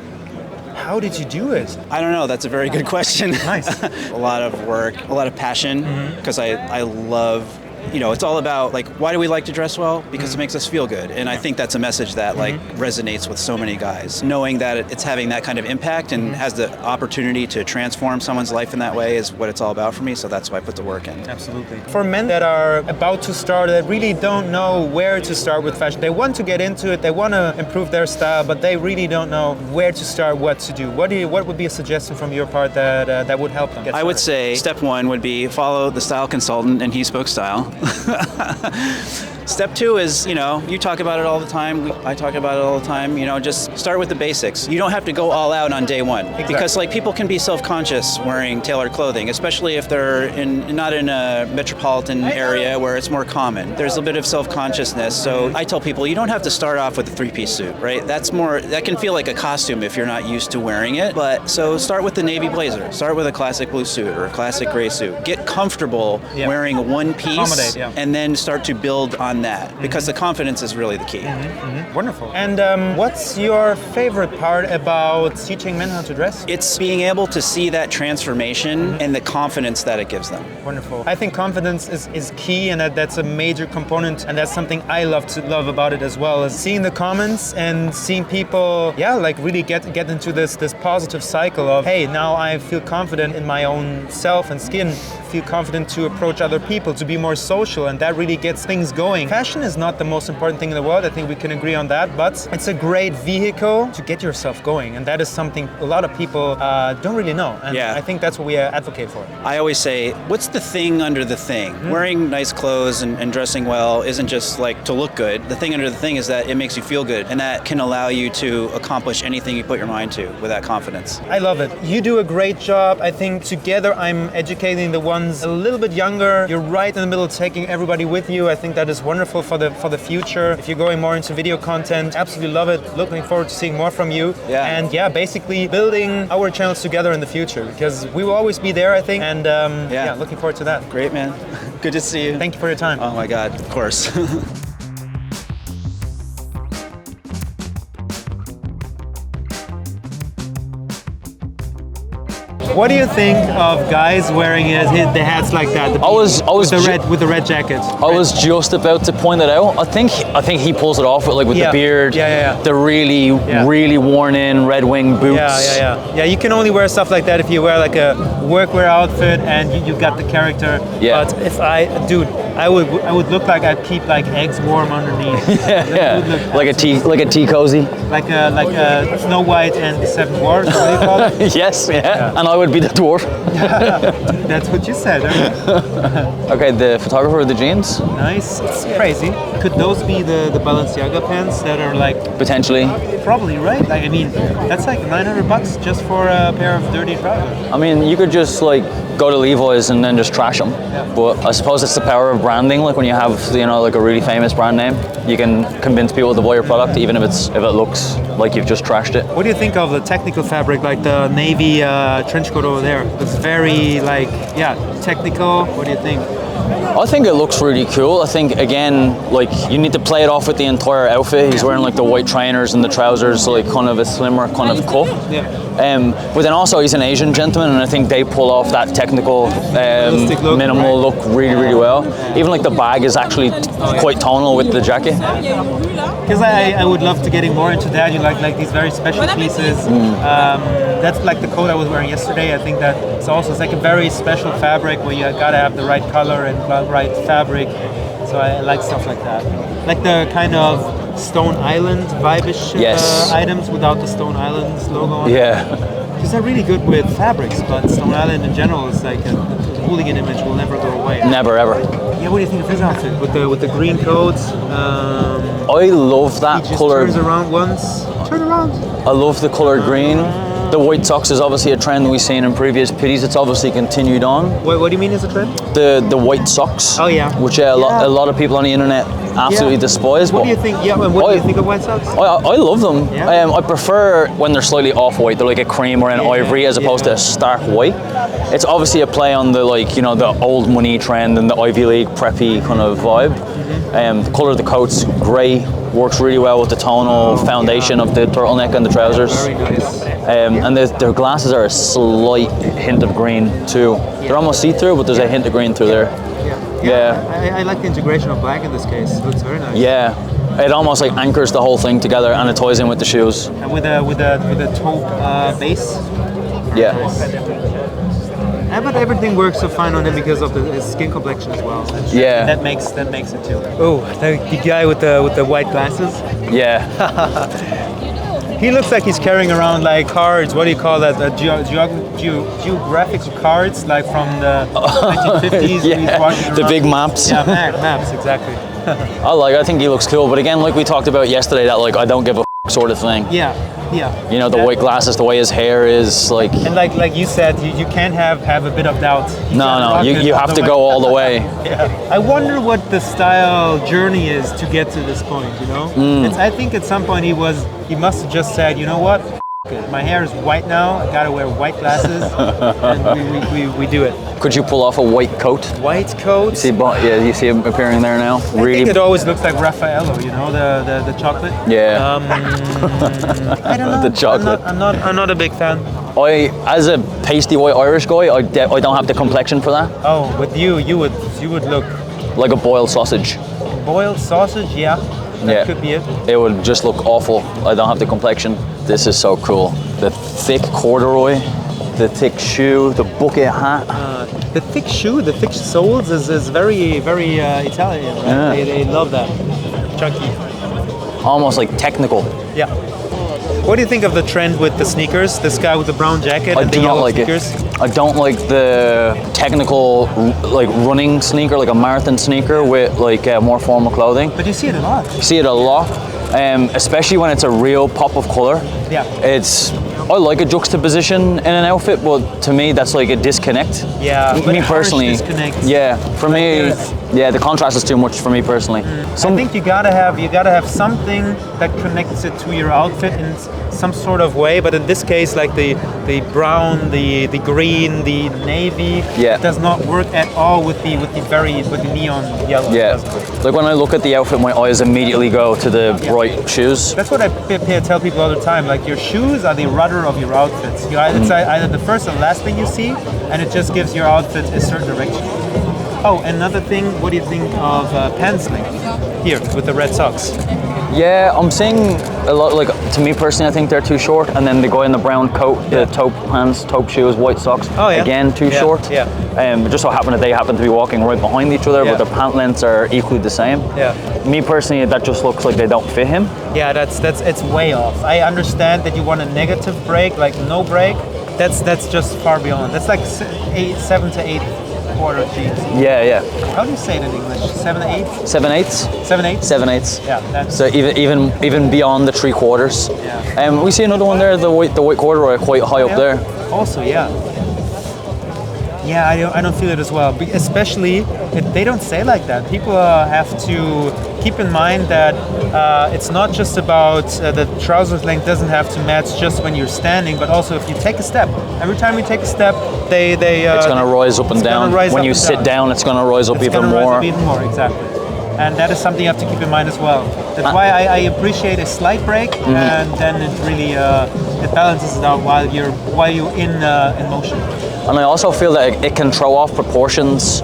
how did you do it? I don't know. That's a very good question. Nice. A lot of work, a lot of passion, because I love, you know, it's all about like, why do we like to dress well? Because it makes us feel good. And I think that's a message that like resonates with so many guys. Knowing that it's having that kind of impact and has the opportunity to transform someone's life in that way is what it's all about for me. So that's why I put the work in. Absolutely. For men that are about to start, that really don't know where to start with fashion, they want to get into it, they want to improve their style, but they really don't know where to start, what to do. What would be a suggestion from your part that would help them get started? I would say step one would be follow the style consultant and he spoke style. Step two is, you know, you talk about it all the time. I talk about it all the time. You know, just start with the basics. You don't have to go all out on day one. Exactly. Because like people can be self-conscious wearing tailored clothing, especially if they're not in a metropolitan area where it's more common. There's a bit of self-consciousness. So I tell people you don't have to start off with a three-piece suit, right? That can feel like a costume if you're not used to wearing it. But so start with the navy blazer. Start with a classic blue suit or a classic gray suit. Get comfortable wearing one piece and then start to build on that, because the confidence is really the key. Wonderful. And what's your favorite part about teaching men how to dress? It's being able to see that transformation and the confidence that it gives them. Wonderful. I think confidence is key, and that's a major component, and that's something I love about it as well, is seeing the comments and seeing people, like really get into this positive cycle of, hey, now I feel confident in my own self and skin, feel confident to approach other people, to be more social, and that really gets things going. Fashion is not the most important thing in the world, I think we can agree on that, but it's a great vehicle to get yourself going, and that is something a lot of people don't really know, and I think that's what we advocate for. I always say, what's the thing under the thing? Wearing nice clothes and dressing well isn't just like to look good. The thing under the thing is that it makes you feel good, and that can allow you to accomplish anything you put your mind to with that confidence. I love it. You do a great job. I think together I'm educating the ones a little bit younger. You're right in the middle, taking everybody with you. I think that is wonderful for the future. If you're going more into video content, absolutely love it. Looking forward to seeing more from you. And basically building our channels together in the future, because we will always be there, I think. And looking forward to that. Great, man. Good to see you. Thank you for your time. Oh my God, of course. What do you think of guys wearing the hats like that? With the red jacket. I was just about to point it out. I think he pulls it off with the beard. The really worn in red wing boots. Yeah, you can only wear stuff like that if you wear like a workwear outfit and you got the character. Yeah. But if I would look like I'd keep like eggs warm underneath. Like a tea cozy. Like a Snow White and the Seven Dwarfs. What do you call it? Yes. And I would be the dwarf. That's what you said. Okay, the photographer with the jeans. Nice. It's crazy. Could those be the Balenciaga pants that are like... Potentially. Probably, right? Like, I mean, that's like $900 just for a pair of dirty trousers. I mean, you could just like go to Levi's and then just trash them. But I suppose it's the power of branding. Like when you have, like a really famous brand name, you can convince people to buy your product, even if it looks like you've just trashed it. What do you think of the technical fabric, like the navy trench coat over there? It's very technical. What do you think? I think it looks really cool. I think, again, like, you need to play it off with the entire outfit. He's wearing like the white trainers and the trousers, so, like, kind of a slimmer kind of cut. Yeah. But then also he's an Asian gentleman, and I think they pull off that technical, look, minimal look really, really well. Even like the bag is actually quite tonal with the jacket. Because I would love to getting more into that. You like these very special pieces. That's like the coat I was wearing yesterday. I think that it's like a very special fabric where you gotta have the right color and right fabric. So I like stuff like that. Like the kind of Stone Island vibe-ish items without the Stone Island's logo on. Yeah. Because they're really good with fabrics, but Stone Island in general is like a hooligan image will never go away. Never ever. Yeah, what do you think of his outfit with the green coats? I love that He just color. turns around once. Turn around. I love the color green. The white socks is obviously a trend we've seen in previous pitties. It's obviously continued on. What do you mean is a trend? The white socks. Oh yeah. Which a lot of people on the internet absolutely despise. What but do you think? Yeah, and what do you think of white socks? I love them. Yeah. I prefer when they're slightly off-white. They're like a cream or an ivory as opposed to a stark white. It's obviously a play on the, like, you know, the old money trend and the Ivy League preppy kind of vibe. The colour of the coat's grey, works really well with the tonal foundation of the turtleneck and the trousers. Very nice. And their glasses are a slight hint of green too. They're almost see-through, but there's a hint of green through there. Yeah. I like the integration of black in this case. It looks very nice. Yeah. It almost like anchors the whole thing together, and it ties in with the shoes. And with a taupe base. Yeah. Nice. But everything works so fine on him because of his skin complexion as well. Yeah. That makes it too. Oh, the guy with the white glasses. Yeah. He looks like he's carrying around like cards. What do you call that? Geographical cards, like from the 1950s. Yeah. The big maps. Yeah, maps, exactly. I think he looks cool, but again, like we talked about yesterday, that like I don't give a sort of thing. Yeah. You know, the white glasses, the way his hair is, like. And like you said, you can't have a bit of doubt. No, you have to go all the way. Yeah. I wonder what the style journey is to get to this point. You know, I think at some point he must have just said, you know what, my hair is white now. I gotta wear white glasses, and we do it. Could you pull off a white coat? White coat. You see him appearing there now. I think it always looks like Raffaello, you know, the chocolate. Yeah. I don't know. The chocolate. I'm not a big fan. As a pasty white Irish guy, I don't have the complexion for that. Oh, but you would look like a boiled sausage. Boiled sausage, yeah. That could be it. It would just look awful. I don't have the complexion. This is so cool. The thick corduroy, the thick shoe, the bucket hat. The thick shoe, the thick soles is very, very Italian, right? Yeah. They love that. Chunky. Almost like technical. Yeah. What do you think of the trend with the sneakers? This guy with the brown jacket and the yellow sneakers? I don't like the technical, like, running sneaker, like a marathon sneaker with like more formal clothing. But you see it a lot. You see it a lot, especially when it's a real pop of color. Yeah. I like a juxtaposition in an outfit, but to me that's like a disconnect. Yeah. Me personally. Disconnect. Yeah. For me, the contrast is too much for me personally. I think you gotta have something that connects it to your outfit in some sort of way. But in this case, like the brown, the green, the navy, it does not work at all with the neon yellow. Yeah. Like when I look at the outfit, my eyes immediately go to the bright shoes. That's what I tell people all the time. Like your shoes are the rudder of your outfits. It's either the first or last thing you see, and it just gives your outfit a certain direction. Oh, another thing, what do you think of pants length here with the red socks? Yeah, I'm seeing a lot, like, to me personally, I think they're too short. And then the guy in the brown coat, the taupe pants, taupe shoes, white socks, again, too short. Yeah. Just so happened that they happen to be walking right behind each other, but the pant lengths are equally the same. Yeah. Me personally, that just looks like they don't fit him. Yeah, it's way off. I understand that you want a negative break, like no break. That's just far beyond. That's like 7 to 8 quarter jeans. Yeah. How do you say it in English? 7/8? 7/8. 7/8? 7/8. Yeah. That's so even beyond the 3/4. Yeah. We see another one there, the white corduroy, quite high up there. Also, yeah. Yeah, I don't feel it as well. Especially if they don't say like that. People have to keep in mind that it's not just about the trousers length doesn't have to match just when you're standing, but also if you take a step. Every time you take a step, they it's going to rise up and down. When you sit down, it's going to rise up even more. Rise up even more, exactly. And that is something you have to keep in mind as well. That's why I appreciate a slight break, and then it really it balances it out while you're in motion. And I also feel that it can throw off proportions.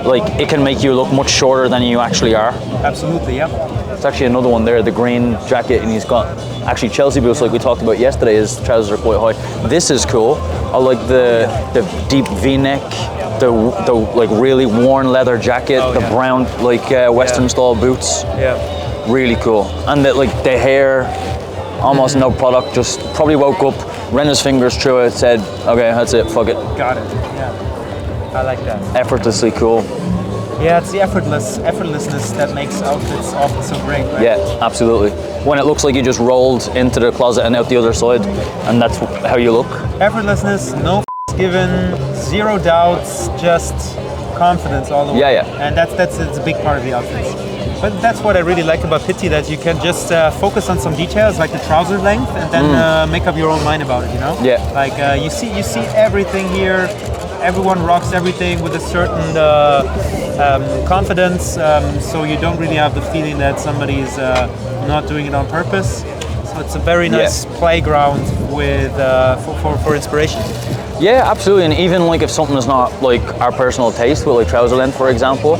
Like it can make you look much shorter than you actually are. Absolutely, yeah. It's actually another one there, the green jacket, and he's got actually Chelsea boots like we talked about yesterday. His trousers are quite high. This is cool. I like the deep V-neck, the like really worn leather jacket, the brown like Western style boots. Yeah. Really cool. And the hair, almost no product. Just probably woke up, ran his fingers through it, said, "Okay, that's it. Fuck it." Got it. Yeah. I like that. Effortlessly cool. Yeah, it's the effortlessness that makes outfits often so great, right? Yeah, absolutely. When it looks like you just rolled into the closet and out the other side, and that's how you look. Effortlessness, no given, zero doubts, just confidence all the way. Yeah, yeah. And it's a big part of the outfits. But that's what I really like about PITTI, that you can just focus on some details like the trouser length, and then make up your own mind about it. You know? Yeah. Like you see everything here. Everyone rocks everything with a certain confidence, so you don't really have the feeling that somebody's not doing it on purpose. So it's a very nice playground with for inspiration. Yeah, absolutely. And even like if something is not like our personal taste, with like trouser length, for example,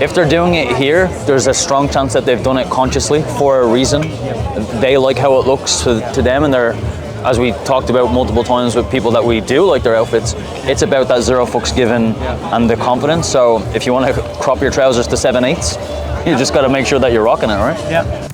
if they're doing it here, there's a strong chance that they've done it consciously for a reason. They like how it looks to them, and they're, as we talked about multiple times with people that we do like their outfits, it's about that zero fucks given and the confidence. So if you want to crop your trousers to 7/8, you just got to make sure that you're rocking it, right? Yeah.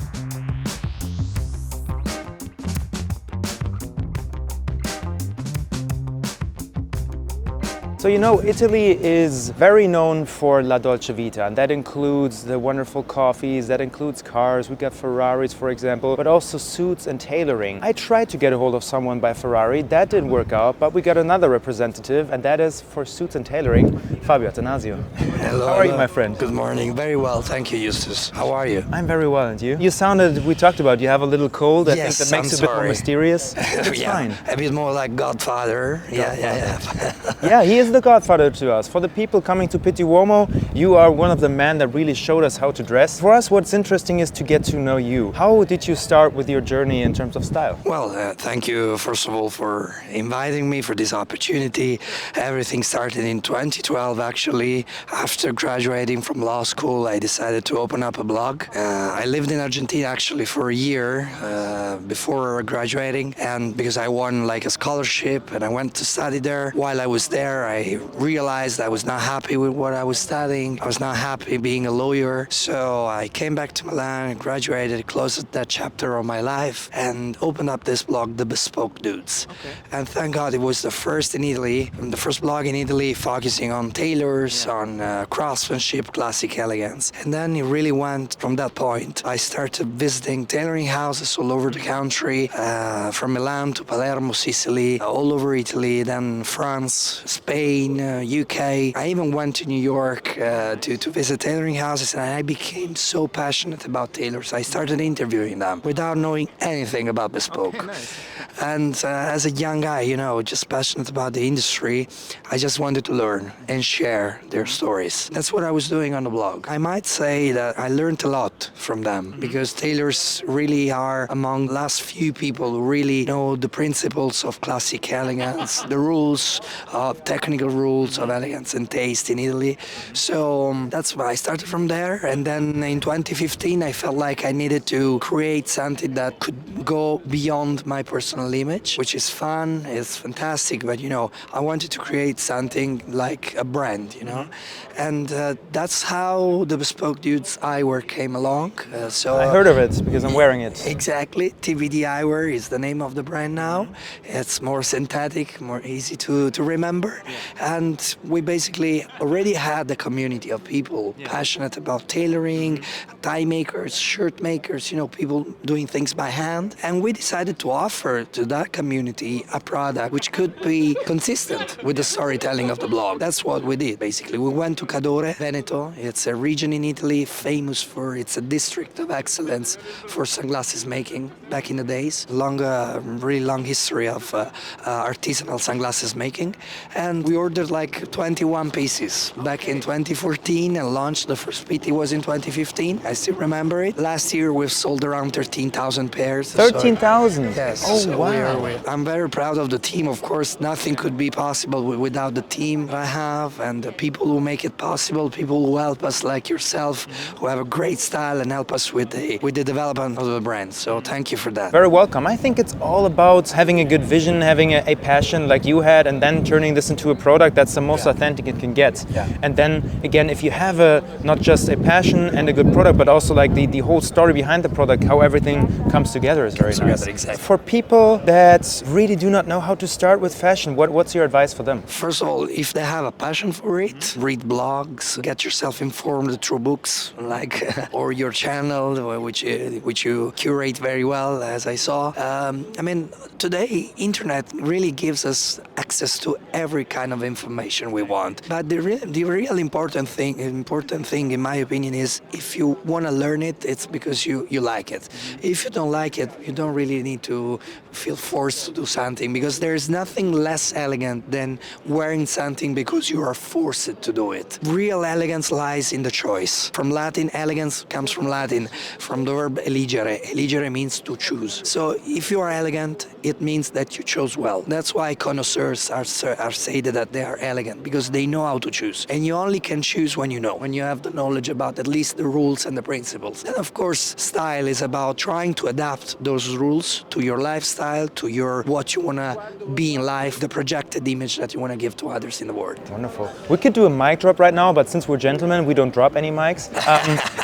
So you know, Italy is very known for La Dolce Vita, and that includes the wonderful coffees, that includes cars. We got Ferraris, for example, but also suits and tailoring. I tried to get a hold of someone by Ferrari, that didn't work out, but we got another representative, and that is for suits and tailoring, Fabio Attanasio. Hello. How are you, my friend? Good morning. Very well, thank you, Justus. How are you? I'm very well, and you? You sounded, we talked about, you have a little cold. I Yes, think that makes it a bit more mysterious. It's fine. A bit more like Godfather. Yeah. Yeah, he is the godfather to us. For the people coming to PITTI Uomo, you are one of the men that really showed us how to dress. For us, what's interesting is to get to know you. How did you start with your journey in terms of style? Well, thank you, first of all, for inviting me for this opportunity. Everything started in 2012, actually. After graduating from law school, I decided to open up a blog. I lived in Argentina, actually, for a year before graduating, and because I won like a scholarship and I went to study there. While I was there, I realized I was not happy with what I was studying. I was not happy being a lawyer. So I came back to Milan, graduated, closed that chapter of my life, and opened up this blog, The Bespoke Dudes. Okay. And thank God it was the first in Italy, the first blog in Italy focusing on tailors, on craftsmanship, classic elegance. And then it really went from that point. I started visiting tailoring houses all over the country, from Milan to Palermo, Sicily, all over Italy, then France, Spain, UK. I even went to New York to visit tailoring houses, and I became so passionate about tailors. I started interviewing them without knowing anything about bespoke. Okay, nice. And as a young guy, you know, just passionate about the industry, I just wanted to learn and share their stories. That's what I was doing on the blog. I might say that I learned a lot from them, because tailors really are among the last few people who really know the principles of classic elegance, the rules, technical rules of elegance and taste in Italy. So that's why I started from there. And then in 2015, I felt like I needed to create something that could go beyond my personal image, which is fun, it's fantastic, but you know, I wanted to create something like a brand, you know. And that's how the Bespoke Dudes eyewear came along. I heard of it because I'm wearing it. Exactly. TBD eyewear is the name of the brand now. It's more synthetic, more easy to remember. And we basically already had a community of people passionate about tailoring, tie makers, shirt makers, people doing things by hand. And we decided to offer to that community a product which could be consistent with the storytelling of the blog. That's what we did, basically. We went to Cadore, Veneto. It's a region in Italy famous for, it's a district of excellence for sunglasses making back in the days. Really long history of artisanal sunglasses making. And we ordered like 21 pieces back in 2014 and launched. The first PITTI was in 2015. I still remember it. Last year we've sold around 13,000 pairs. 13,000? Yes. Oh, so wow. I'm very proud of the team. Of course, nothing could be possible without the team I have and the people who make it possible, people who help us like yourself, who have a great style and help us with the development of the brand. So thank you for that. Very welcome. I think it's all about having a good vision, having a passion like you had, and then turning this into a product that's the most authentic it can get. Yeah. And then again, if you have not just a passion and a good product, but also like the whole story behind the product, how everything comes together is very nice. Exactly. For people that really do not know how to start with fashion, what's your advice for them? First of all, if they have a passion for it, read blogs, get yourself informed through books, like or your channel, which you curate very well, as I saw. Today, internet really gives us access to every kind of information we want. But the real important thing, in my opinion, is if you want to learn it, it's because you like it. If you don't like it, you don't really need to feel forced to do something, because there is nothing less elegant than wearing something because you are forced to do it. Real elegance lies in the choice. From Latin, elegance comes from Latin, from the verb eligere. Eligere means to choose. So if you are elegant, it means that you chose well. That's why connoisseurs are said that they are elegant, because they know how to choose. And you only can choose when you have the knowledge about at least the rules and the principles. And of course, style is about trying to adapt those rules to your lifestyle, to what you want to be in life, the projected image that you want to give to others in the world. Wonderful. We could do a mic drop right now, but since we're gentlemen, we don't drop any mics.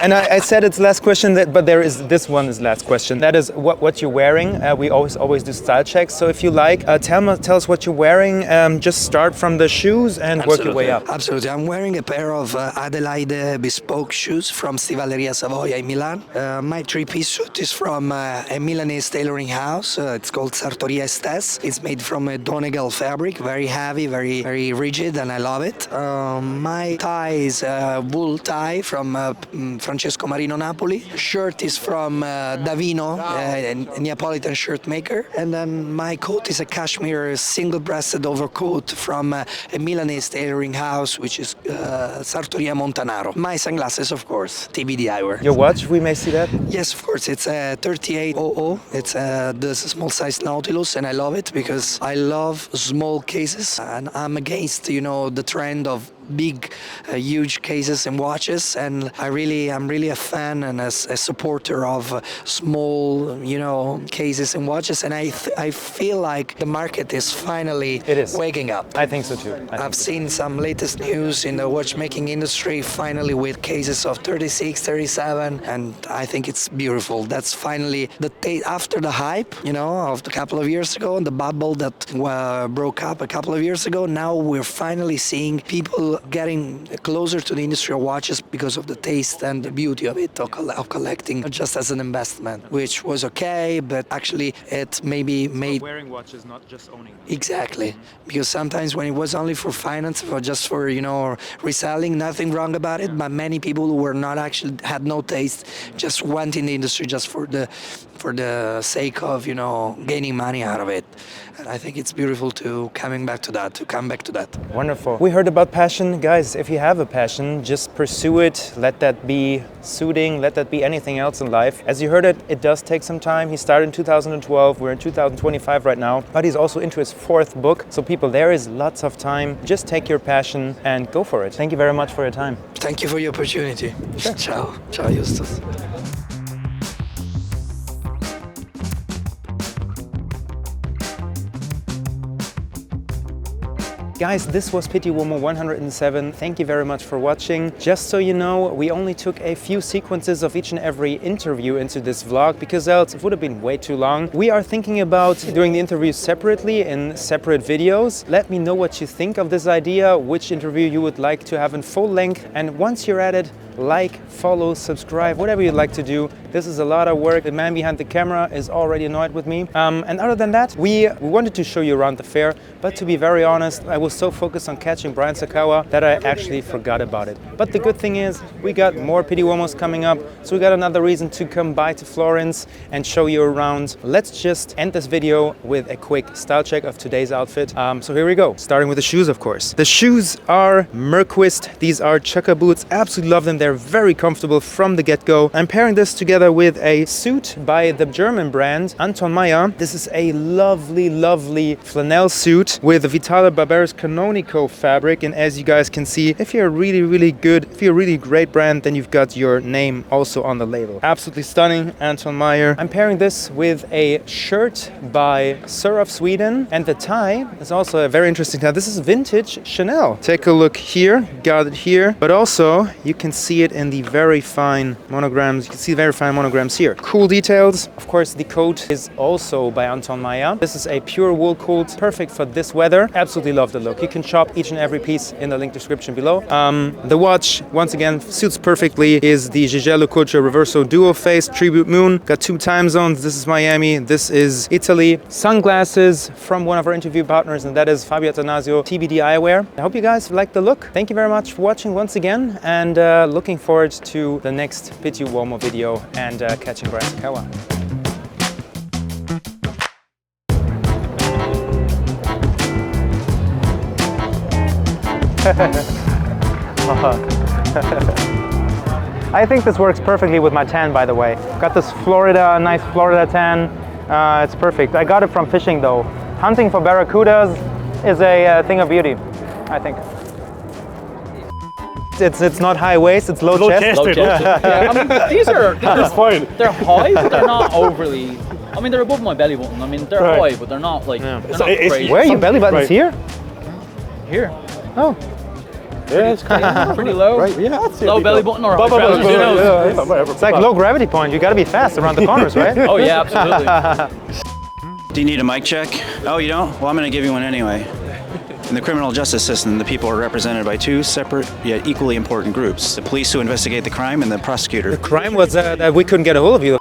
And I said it's last question, but this one is last question. That is what you're wearing. We always do style checks. So if you like, tell us what you're wearing. Just start from the shoes and work your way up. Absolutely. I'm wearing a pair of Adelaide bespoke shoes from Stivalleria Savoia in Milan. My three-piece suit is from a Milanese tailoring house. It's called Sartoria Estes. It's made from a Donegal fabric, very heavy, very, very rigid, and I love it. My tie is a wool tie from Francesco Marino Napoli. Shirt is from Davino, a Neapolitan shirt maker. And then my coat is a cashmere single-breasted overcoat from a Milanese tailoring house, which is Sartoria Montanaro. My sunglasses, of course, TBD eyewear. Your watch, we may see that? Yes, of course. It's a 3800. It's the small-sized Nautilus, and I love it because I love small cases, and I'm against, the trend of big, huge cases and watches, and I'm really a fan and a supporter of small, cases and watches, and I feel like the market is finally waking up. I think so too. I've seen some latest news in the watchmaking industry finally with cases of 36, 37, and I think it's beautiful. That's finally after the hype, of a couple of years ago, and the bubble that broke up a couple of years ago. Now we're finally seeing people getting closer to the industry of watches because of the taste and the beauty of it, of collecting, just as an investment, which was okay, but actually it maybe made... Wearing watches, not just owning them. Exactly, because sometimes when it was only for finance or just for, reselling, nothing wrong about it, but many people who were not actually, had no taste, just went in the industry just for the sake of, gaining money out of it. And I think it's beautiful to come back to that. Wonderful. We heard about passion. Guys, if you have a passion, just pursue it. Let that be suiting. Let that be anything else in life. As you heard it does take some time. He started in 2012. We're in 2025 right now. But he's also into his 4th book. So people, there is lots of time. Just take your passion and go for it. Thank you very much for your time. Thank you for the opportunity. Sure. Ciao. Ciao, Justus. Guys, this was PITTI Uomo 107. Thank you very much for watching. Just so you know, we only took a few sequences of each and every interview into this vlog because else it would have been way too long. We are thinking about doing the interviews separately in separate videos. Let me know what you think of this idea, which interview you would like to have in full length, and once you're at it, like, follow, subscribe, whatever you'd like to do. This is a lot of work. The man behind the camera is already annoyed with me. And other than that, we wanted to show you around the fair, but to be very honest, I was so focused on catching Brian Sacawa that I actually forgot about it. But the good thing is, we got more PITTI Uomos coming up, so we got another reason to come by to Florence and show you around. Let's just end this video with a quick style check of today's outfit. So here we go, starting with the shoes, of course. The shoes are Merquist. These are chukka boots. Absolutely love them. They're very comfortable from the get-go. I'm pairing this together with a suit by the German brand Anton. This is a lovely, lovely flannel suit with a Vitale Barberis Canonico fabric. And as you guys can see, if you're a really, really good, if you're a really great brand, then you've got your name also on the label. Absolutely stunning, Anton. I'm pairing this with a shirt by Sir of Sweden. And the tie is also a very interesting tie. This is vintage Chanel. Take a look here, got it here. But also, you can see it in the very fine monograms. You can see very fine monograms here. Cool details. Of course, the coat is also by Anton. This is a pure wool coat, perfect for this weather. Absolutely love the look. You can shop each and every piece in the link description below. The watch, once again, suits perfectly, is the Giorgio Culture Reverso Duo Face Tribute Moon. Got 2 time zones. This is Miami, this is Italy. Sunglasses from one of our interview partners, and that is Fabio Attanasio, TBD Eyewear. I hope you guys like the look. Thank you very much for watching once again, and looking forward to the next PITTI Uomo video and catching Brian Sacawa. I think this works perfectly with my tan, by the way. Got this Florida, nice Florida tan. It's perfect. I got it from fishing though. Hunting for barracudas is a thing of beauty, I think. It's not high waist, it's low chest. Low chest. Yeah, I mean, these are fine. They're high, but they're not overly. I mean, they're above my belly button. I mean, they're high, but they're not like. Yeah. They're not crazy. Where are your belly buttons? Here? Here. Oh. Yeah, it's pretty low. Right. Yeah, that's low belly button or high gravity. It's like low gravity point. You got to be fast around the corners, right? Oh yeah, absolutely. Do you need a mic check? Oh, you don't? Well, I'm going to give you one anyway. In the criminal justice system, the people are represented by 2 separate yet equally important groups. The police who investigate the crime and the prosecutor. The crime was that we couldn't get a hold of you.